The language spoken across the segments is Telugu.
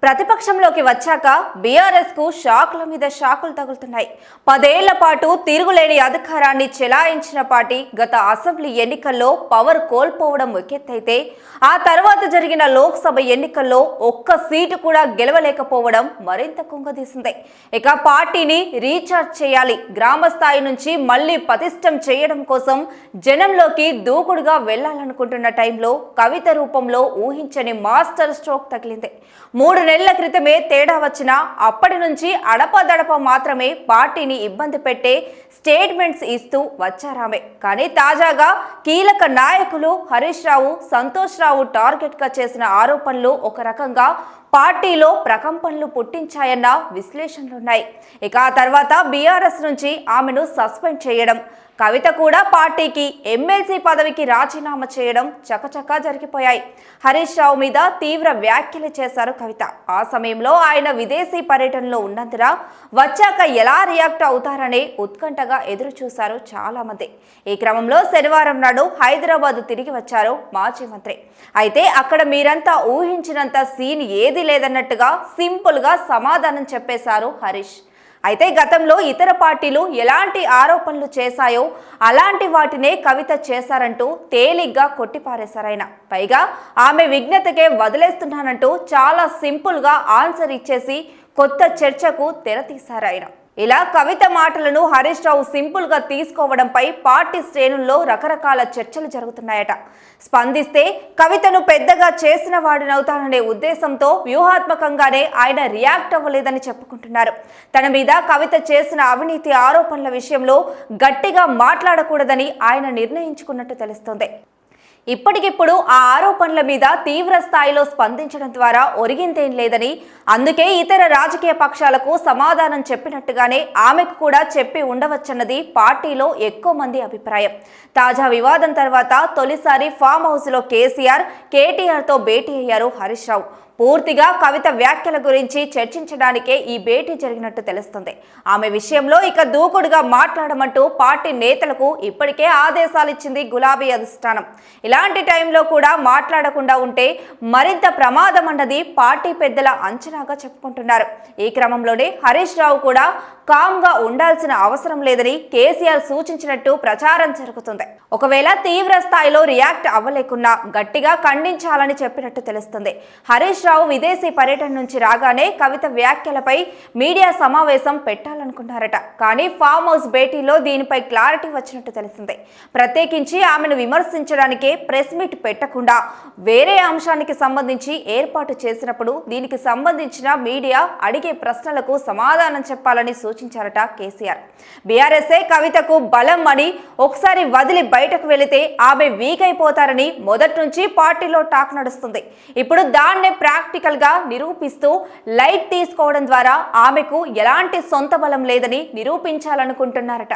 ప్రతిపక్షంలోకి వచ్చాక బీఆర్ఎస్ కు షాకుల మీద షాకులు తగులుతున్నాయి. 10 ఏళ్ల పాటు తిరుగులేని అధికారాన్ని చెలాయించిన పార్టీ గత అసెంబ్లీ ఎన్నికల్లో పవర్ కోల్పోవడం ఒకెత్తైతే ఆ తర్వాత జరిగిన లోక్సభ ఎన్నికల్లో ఒక్క సీటు కూడా గెలవలేకపోవడం మరింత కుంగదీసింది. ఇక పార్టీని రీఛార్జ్ చేయాలి, గ్రామ స్థాయి నుంచి మళ్లీ పటిష్టం చేయడం కోసం జనంలోకి దూకుడుగా వెళ్లాలనుకుంటున్న టైంలో కవిత రూపంలో ఊహించని మాస్టర్ స్ట్రోక్ తగిలింది. 3 నెలల క్రితమే తేడా వచ్చినా అప్పటి నుంచి అడపదడప మాత్రమే పార్టీని ఇబ్బంది పెట్టే స్టేట్మెంట్స్ ఇస్తూ వచ్చారామే. కానీ తాజాగా కీలక నాయకులు హరీష్ రావు, సంతోష్ రావు టార్గెట్ గా చేసిన ఆరోపణలు ఒక రకంగా పార్టీలో ప్రకంపనలు పుట్టించాయన్న విశ్లేషణలున్నాయి. ఇక ఆ తర్వాత బీఆర్ఎస్ నుంచి ఆమెను సస్పెండ్ చేయడం, కవిత కూడా పార్టీకి ఎమ్మెల్సీ పదవికి రాజీనామా చేయడం చకచకా జరిగిపోయాయి. హరీష్ రావు మీద తీవ్ర వ్యాఖ్యలు చేశారు కవిత. ఆ సమయంలో ఆయన విదేశీ పర్యటనలో ఉన్నందున వచ్చాక ఎలా రియాక్ట్ అవుతారనే ఉత్కంఠగా ఎదురు చూశారు చాలా మంది. ఈ క్రమంలో శనివారం నాడు హైదరాబాద్ తిరిగి వచ్చారు మాజీ మంత్రి. అయితే అక్కడ మీరంతా ఊహించినంత సీన్ ఏది లేదన్నట్టుగా సింపుల్ గా సమాధానం చెప్పేశారు హరీష్. అయితే గతంలో ఇతర పార్టీలు ఎలాంటి ఆరోపణలు చేశాయో అలాంటి వాటినే కవిత చేశారంటూ తేలిగ్గా కొట్టిపారేశారాయన. పైగా ఆమె విజ్ఞతకే వదిలేస్తున్నానంటూ చాలా సింపుల్గా ఆన్సర్ ఇచ్చేసి కొత్త చర్చకు తెరతీశారాయన. ఇలా కవిత మాటలను హరీష్ రావు సింపుల్ గా తీసుకోవడంపై పార్టీ శ్రేణుల్లో రకరకాల చర్చలు జరుగుతున్నాయట. స్పందిస్తే కవితను పెద్దగా చేసిన వాడినవుతాననే ఉద్దేశంతో వ్యూహాత్మకంగానే ఆయన రియాక్ట్ అవ్వలేదని చెప్పుకుంటున్నారు. తన మీద కవిత చేసిన అవినీతి ఆరోపణల విషయంలో గట్టిగా మాట్లాడకూడదని ఆయన నిర్ణయించుకున్నట్టు తెలుస్తోంది. ఇప్పటికిప్పుడు ఆ ఆరోపణల మీద తీవ్ర స్థాయిలో స్పందించడం ద్వారా ఒరిగిందేం లేదని, అందుకే ఇతర రాజకీయ పక్షాలకు సమాధానం చెప్పినట్టుగానే ఆమెకు కూడా చెప్పి ఉండవచ్చన్నది పార్టీలో ఎక్కువ మంది అభిప్రాయం. తాజా వివాదం తర్వాత తొలిసారి ఫామ్ హౌస్లో కేటీఆర్తో భేటీ అయ్యారు హరీష్ రావు. పూర్తిగా కవిత వ్యాఖ్యల గురించి చర్చించడానికే ఈ భేటీ జరిగినట్టు తెలుస్తుంది. ఆమె విషయంలో ఇక దూకుడుగా మాట్లాడమంటూ పార్టీ నేతలకు ఇప్పటికే ఆదేశాలు ఇచ్చింది గులాబీ అధిష్టానం. ఇలాంటి టైంలో కూడా మాట్లాడకుండా ఉంటే మరింత ప్రమాదం అన్నది పార్టీ పెద్దల అంచనాగా చెప్పుకుంటున్నారు. ఈ క్రమంలోనే హరీష్ రావు కూడా కామ్గా ఉండాల్సిన అవసరం లేదని కేసీఆర్ సూచించినట్టు ప్రచారం జరుగుతుంది. ఒకవేళ తీవ్ర స్థాయిలో రియాక్ట్ అవ్వలేకున్నా గట్టిగా ఖండించాలని చెప్పినట్టు తెలుస్తుంది. హరీష్ రావు విదేశీ పర్యటన నుంచి రాగానే కవిత వ్యాఖ్యలపై మీడియా సమావేశం పెట్టాలనుకున్నారట. కానీ ఫామ్ హౌస్ భేటీలో దీనిపై క్లారిటీ వచ్చినట్టు తెలిసింది. ప్రత్యేకించి ఆమెను విమర్శించడానికే ప్రెస్ మీట్ పెట్టకుండా వేరే అంశానికి సంబంధించి ఏర్పాటు చేసినప్పుడు దీనికి సంబంధించిన మీడియా అడిగే ప్రశ్నలకు సమాధానం చెప్పాలని సూచించారట కేసీఆర్. బీఆర్ఎస్ఏ కవితకు బలం అని, ఒకసారి వదిలి బయటకు వెళితే ఆమె వీక్ అయిపోతారని మొదటి నుంచి పార్టీలో టాక్ నడుస్తుంది. ఇప్పుడు దాన్నే ప్రాక్టికల్ గా నిరూపిస్తూ లైట్ తీసుకోవడం ద్వారా ఆమెకు ఎలాంటి సొంత బలం లేదని నిరూపించాలనుకుంటున్నారట.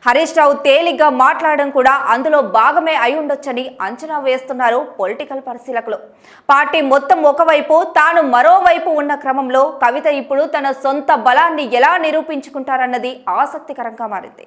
హరీష్ రావు తేలిగ్గా మాట్లాడడం కూడా అందులో భాగమే అయి ఉండొచ్చని అంచనా వేస్తున్నారు పొలిటికల్ పరిశీలకులు. పార్టీ మొత్తం ఒకవైపు, తాను మరోవైపు ఉన్న క్రమంలో కవిత ఇప్పుడు తన సొంత బలాన్ని ఎలా నిరూపించుకుంటారన్నది ఆసక్తికరంగా మారింది.